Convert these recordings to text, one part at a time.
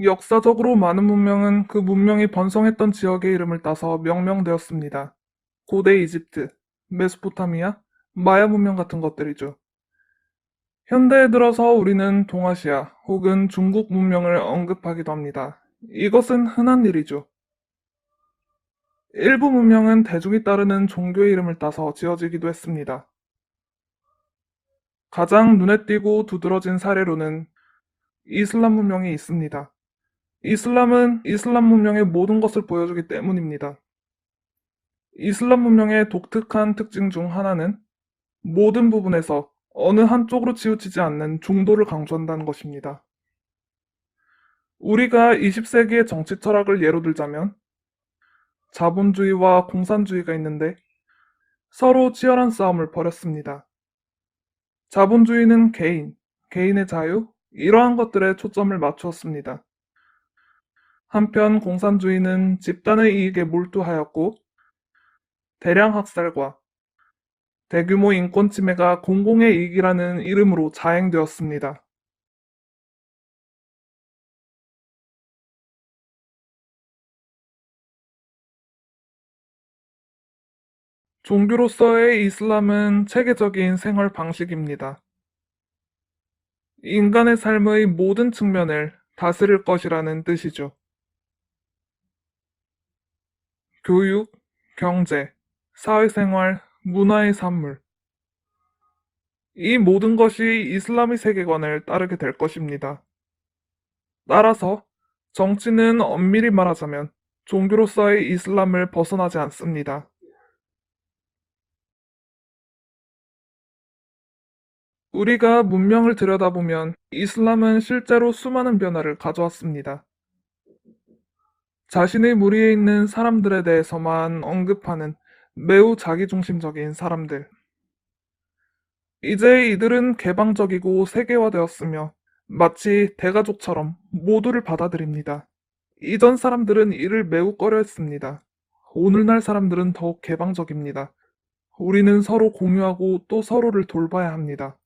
역사적으로 많은 문명은 그 문명이 번성했던 지역의 이름을 따서 명명되었습니다. 고대 이집트, 메소포타미아, 마야 문명 같은 것들이죠. 현대에 들어서 우리는 동아시아 혹은 중국 문명을 언급하기도 합니다. 이것은 흔한 일이죠. 일부 문명은 대중이 따르는 종교의 이름을 따서 지어지기도 했습니다. 가장 눈에 띄고 두드러진 사례로는 이슬람 문명이 있습니다. 이슬람은 이슬람 문명의 모든 것을 보여주기 때문입니다. 이슬람 문명의 독특한 특징 중 하나는 모든 부분에서 어느 한쪽으로 치우치지 않는 중도를 강조한다는 것입니다. 우리가 20세기의 정치 철학을 예로 들자면 자본주의와 공산주의가 있는데 서로 치열한 싸움을 벌였습니다. 자본주의는 개인의 자유, 이러한 것들에 초점을 맞추었습니다. 한편 공산주의는 집단의 이익에 몰두하였고 대량 학살과 대규모 인권 침해가 공공의 이익이라는 이름으로 자행되었습니다. 종교로서의 이슬람은 체계적인 생활 방식입니다. 인간의 삶의 모든 측면을 다스릴 것이라는 뜻이죠. 교육, 경제, 사회생활, 문화의 산물. 이 모든 것이 이슬람의 세계관을 따르게 될 것입니다. 따라서 정치는 엄밀히 말하자면 종교로서의 이슬람을 벗어나지 않습니다. 우리가 문명을 들여다보면 이슬람은 실제로 수많은 변화를 가져왔습니다. 자신의 무리에 있는 사람들에 대해서만 언급하는 매우 자기중심적인 사람들. 이제 이들은 개방적이고 세계화되었으며 마치 대가족처럼 모두를 받아들입니다. 이전 사람들은 이를 매우 꺼려했습니다. 오늘날 사람들은 더욱 개방적입니다. 우리는 서로 공유하고 또 서로를 돌봐야 합니다.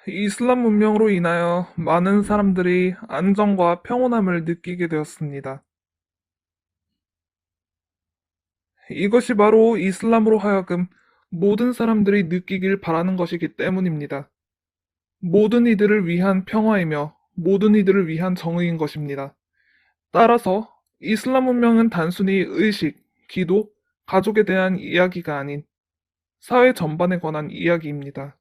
이슬람 문명으로 인하여 많은 사람들이 안정과 평온함을 느끼게 되었습니다. 이것이 바로 이슬람으로 하여금 모든 사람들이 느끼길 바라는 것이기 때문입니다. 모든 이들을 위한 평화이며 모든 이들을 위한 정의인 것입니다. 따라서 이슬람 문명은 단순히 의식, 기도, 가족에 대한 이야기가 아닌 사회 전반에 관한 이야기입니다.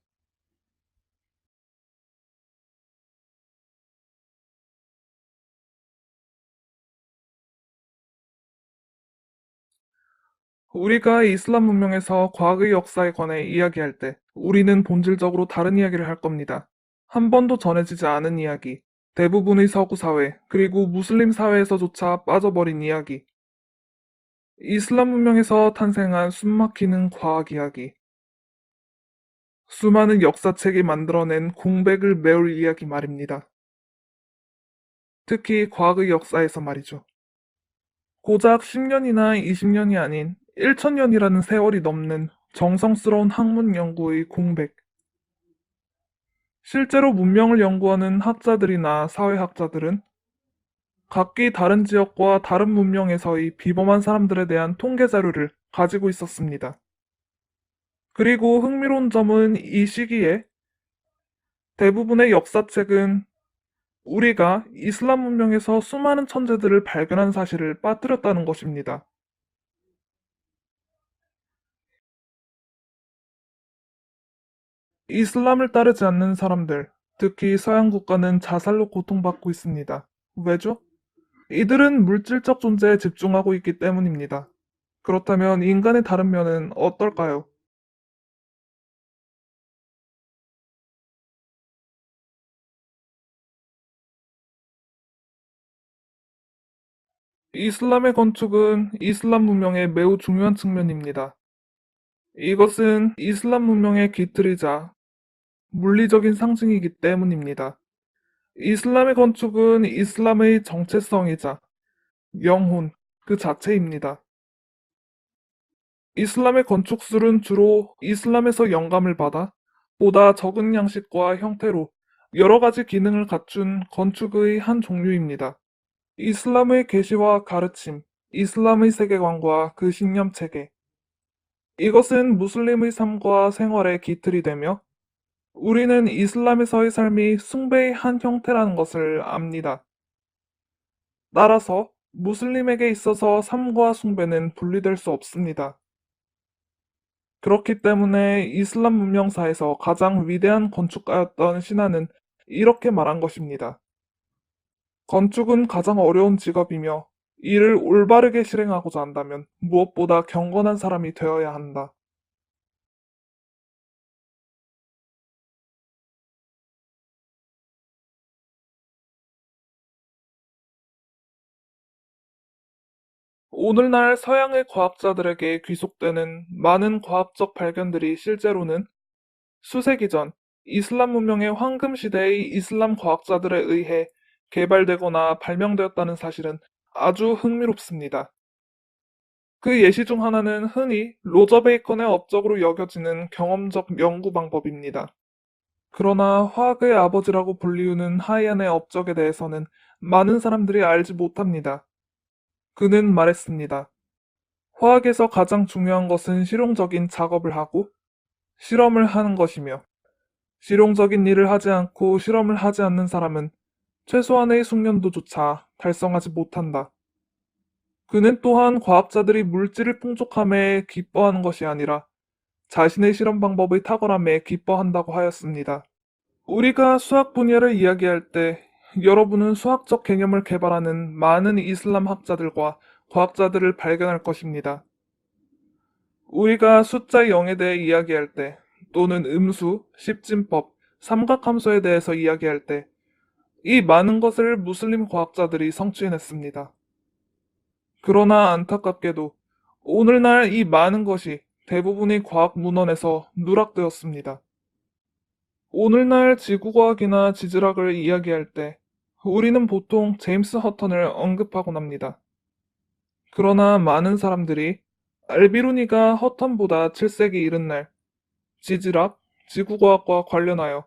우리가 이슬람 문명에서 과거의 역사에 관해 이야기할 때 우리는 본질적으로 다른 이야기를 할 겁니다. 한 번도 전해지지 않은 이야기, 대부분의 서구 사회, 그리고 무슬림 사회에서조차 빠져버린 이야기, 이슬람 문명에서 탄생한 숨막히는 과학 이야기, 수많은 역사책이 만들어낸 공백을 메울 이야기 말입니다. 특히 과거의 역사에서 말이죠. 고작 10년이나 20년이 아닌 1000년이라는 세월이 넘는 정성스러운 학문 연구의 공백. 실제로 문명을 연구하는 학자들이나 사회학자들은 각기 다른 지역과 다른 문명에서의 비범한 사람들에 대한 통계 자료를 가지고 있었습니다. 그리고 흥미로운 점은 이 시기에 대부분의 역사책은 우리가 이슬람 문명에서 수많은 천재들을 발견한 사실을 빠뜨렸다는 것입니다. 이슬람을 따르지 않는 사람들, 특히 서양 국가는 자살로 고통받고 있습니다. 왜죠? 이들은 물질적 존재에 집중하고 있기 때문입니다. 그렇다면 인간의 다른 면은 어떨까요? 이슬람의 건축은 이슬람 문명의 매우 중요한 측면입니다. 이것은 이슬람 문명의 기틀이자 물리적인 상징이기 때문입니다. 이슬람의 건축은 이슬람의 정체성이자 영혼 그 자체입니다. 이슬람의 건축술은 주로 이슬람에서 영감을 받아 보다 적은 양식과 형태로 여러 가지 기능을 갖춘 건축의 한 종류입니다. 이슬람의 계시와 가르침, 이슬람의 세계관과 그 신념 체계. 이것은 무슬림의 삶과 생활의 기틀이 되며 우리는 이슬람에서의 삶이 숭배의 한 형태라는 것을 압니다. 따라서 무슬림에게 있어서 삶과 숭배는 분리될 수 없습니다. 그렇기 때문에 이슬람 문명사에서 가장 위대한 건축가였던 신하는 이렇게 말한 것입니다. 건축은 가장 어려운 직업이며 이를 올바르게 실행하고자 한다면 무엇보다 경건한 사람이 되어야 한다. 오늘날 서양의 과학자들에게 귀속되는 많은 과학적 발견들이 실제로는 수세기 전 이슬람 문명의 황금 시대의 이슬람 과학자들에 의해 개발되거나 발명되었다는 사실은 아주 흥미롭습니다. 그 예시 중 하나는 흔히 로저 베이컨의 업적으로 여겨지는 경험적 연구 방법입니다. 그러나 화학의 아버지라고 불리우는 하이안의 업적에 대해서는 많은 사람들이 알지 못합니다. 그는 말했습니다. 화학에서 가장 중요한 것은 실용적인 작업을 하고 실험을 하는 것이며 실용적인 일을 하지 않고 실험을 하지 않는 사람은 최소한의 숙련도조차 달성하지 못한다. 그는 또한 과학자들이 물질을 풍족함에 기뻐하는 것이 아니라 자신의 실험 방법의 탁월함에 기뻐한다고 하였습니다. 우리가 수학 분야를 이야기할 때 여러분은 수학적 개념을 개발하는 많은 이슬람 학자들과 과학자들을 발견할 것입니다. 우리가 숫자 0에 대해 이야기할 때 또는 음수, 십진법, 삼각함수에 대해서 이야기할 때 이 많은 것을 무슬림 과학자들이 성취해냈습니다. 그러나 안타깝게도 오늘날 이 많은 것이 대부분의 과학 문헌에서 누락되었습니다. 오늘날 지구과학이나 지질학을 이야기할 때 우리는 보통 제임스 허턴을 언급하곤 합니다. 그러나 많은 사람들이 알비루니가 허턴보다 7세기 이른날 지질학, 지구과학과 관련하여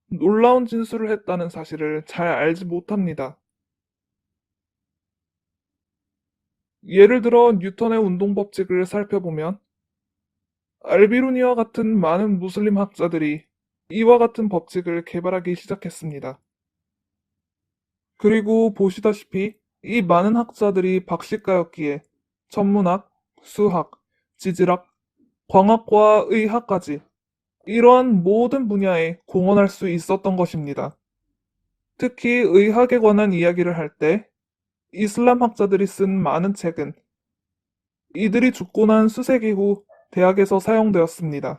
놀라운 진술을 했다는 사실을 잘 알지 못합니다. 예를 들어 뉴턴의 운동 법칙을 살펴보면 알비루니와 같은 많은 무슬림 학자들이 이와 같은 법칙을 개발하기 시작했습니다. 그리고 보시다시피 이 많은 학자들이 박식가였기에 천문학, 수학, 지질학, 광학과 의학까지 이러한 모든 분야에 공헌할 수 있었던 것입니다. 특히 의학에 관한 이야기를 할 때 이슬람 학자들이 쓴 많은 책은 이들이 죽고 난 수세기 후 대학에서 사용되었습니다.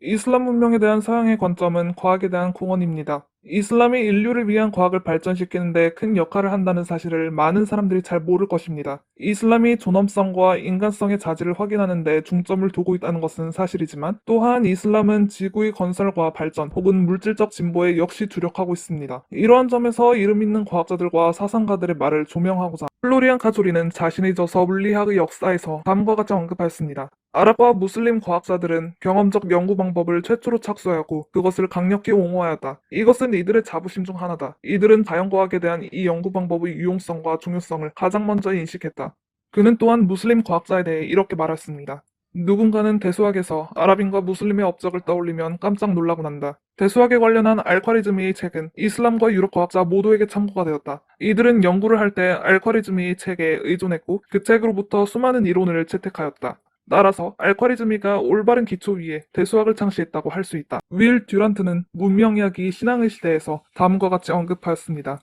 이슬람 문명에 대한 서양의 관점은 과학에 대한 공헌입니다. 이슬람이 인류를 위한 과학을 발전시키는 데 큰 역할을 한다는 사실을 많은 사람들이 잘 모를 것입니다. 이슬람이 존엄성과 인간성의 자질을 확인하는 데 중점을 두고 있다는 것은 사실이지만 또한 이슬람은 지구의 건설과 발전 혹은 물질적 진보에 역시 주력하고 있습니다. 이러한 점에서 이름 있는 과학자들과 사상가들의 말을 조명하고자 플로리안 카조리는 자신의 저서 물리학의 역사에서 다음과 같이 언급하였습니다. 아랍과 무슬림 과학자들은 경험적 연구 방법을 최초로 착수하고 그것을 강력히 옹호하였다. 이것은 이들의 자부심 중 하나다. 이들은 자연과학에 대한 이 연구 방법의 유용성과 중요성을 가장 먼저 인식했다. 그는 또한 무슬림 과학자에 대해 이렇게 말했습니다. 누군가는 대수학에서 아랍인과 무슬림의 업적을 떠올리면 깜짝 놀라곤 한다. 대수학에 관련한 알콰리즈미의 책은 이슬람과 유럽 과학자 모두에게 참고가 되었다. 이들은 연구를 할 때 알콰리즈미의 책에 의존했고 그 책으로부터 수많은 이론을 채택하였다. 따라서 알콰리즈미가 올바른 기초 위에 대수학을 창시했다고 할 수 있다. 윌 듀란트는 문명이야기 신앙의 시대에서 다음과 같이 언급하였습니다.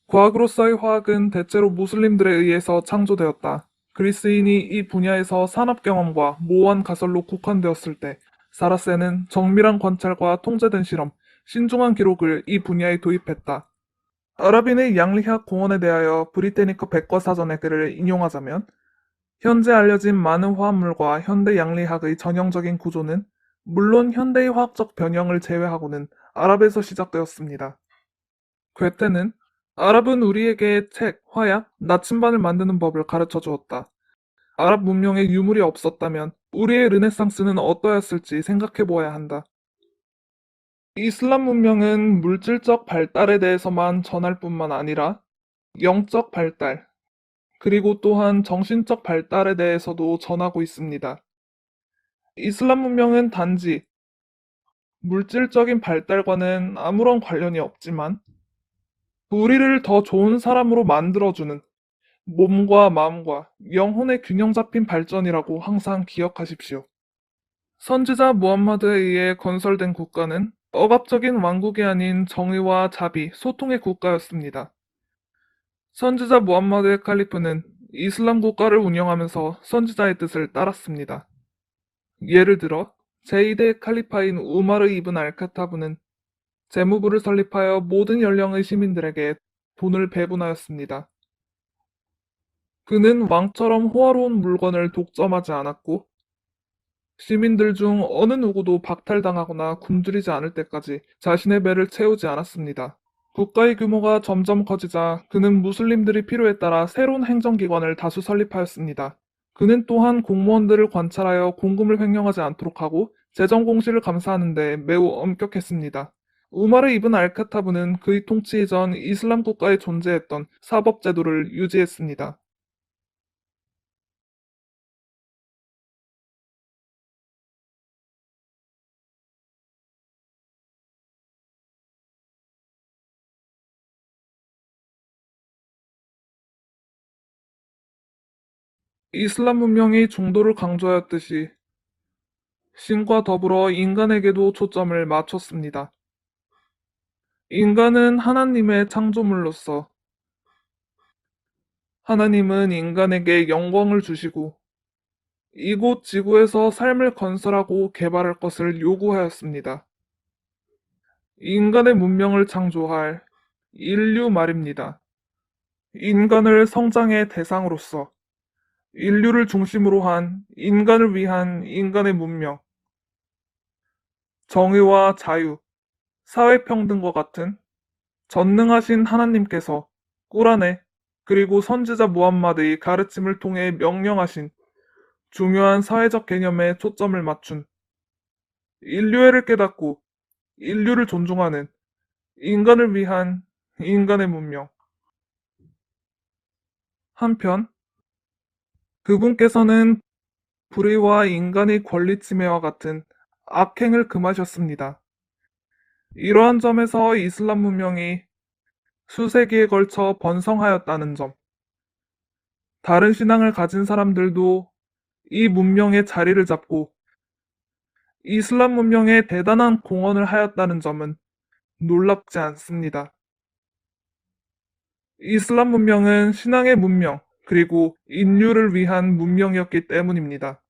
과학으로서의 화학은 대체로 무슬림들에 의해서 창조되었다. 그리스인이 이 분야에서 산업 경험과 모호한 가설로 국한되었을 때 사라세는 정밀한 관찰과 통제된 실험, 신중한 기록을 이 분야에 도입했다. 아랍인의 양리학 공헌에 대하여 브리테니커 백과사전의 글을 인용하자면 현재 알려진 많은 화합물과 현대 양리학의 전형적인 구조는 물론 현대의 화학적 변형을 제외하고는 아랍에서 시작되었습니다. 괴테는 아랍은 우리에게 책, 화약, 나침반을 만드는 법을 가르쳐 주었다. 아랍 문명에 유물이 없었다면 우리의 르네상스는 어떠했을지 생각해 보아야 한다. 이슬람 문명은 물질적 발달에 대해서만 전할 뿐만 아니라 영적 발달, 그리고 또한 정신적 발달에 대해서도 전하고 있습니다. 이슬람 문명은 단지 물질적인 발달과는 아무런 관련이 없지만 우리를 더 좋은 사람으로 만들어주는 몸과 마음과 영혼의 균형 잡힌 발전이라고 항상 기억하십시오. 선지자 무함마드에 의해 건설된 국가는 억압적인 왕국이 아닌 정의와 자비, 소통의 국가였습니다. 선지자 무함마드의 칼리프는 이슬람 국가를 운영하면서 선지자의 뜻을 따랐습니다. 예를 들어 제2대 칼리파인 우마르 이븐 알카타브는 재무부를 설립하여 모든 연령의 시민들에게 돈을 배분하였습니다. 그는 왕처럼 호화로운 물건을 독점하지 않았고 시민들 중 어느 누구도 박탈당하거나 굶주리지 않을 때까지 자신의 배를 채우지 않았습니다. 국가의 규모가 점점 커지자 그는 무슬림들이 필요에 따라 새로운 행정기관을 다수 설립하였습니다. 그는 또한 공무원들을 관찰하여 공금을 횡령하지 않도록 하고 재정 공시를 감사하는 데 매우 엄격했습니다. 우마르 이븐 알카타브는 그의 통치 이전 이슬람 국가에 존재했던 사법 제도를 유지했습니다. 이슬람 문명이 중도를 강조하였듯이 신과 더불어 인간에게도 초점을 맞췄습니다. 인간은 하나님의 창조물로서 하나님은 인간에게 영광을 주시고 이곳 지구에서 삶을 건설하고 개발할 것을 요구하였습니다. 인간의 문명을 창조할 인류 말입니다. 인간을 성장의 대상으로서 인류를 중심으로 한 인간을 위한 인간의 문명, 정의와 자유, 사회평등과 같은 전능하신 하나님께서 꾸란에 그리고 선지자 무함마드의 가르침을 통해 명령하신 중요한 사회적 개념에 초점을 맞춘 인류애를 깨닫고 인류를 존중하는 인간을 위한 인간의 문명. 한편 그분께서는 불의와 인간의 권리 침해와 같은 악행을 금하셨습니다. 이러한 점에서 이슬람 문명이 수세기에 걸쳐 번성하였다는 점, 다른 신앙을 가진 사람들도 이 문명의 자리를 잡고 이슬람 문명에 대단한 공헌을 하였다는 점은 놀랍지 않습니다. 이슬람 문명은 신앙의 문명, 그리고 인류를 위한 문명이었기 때문입니다.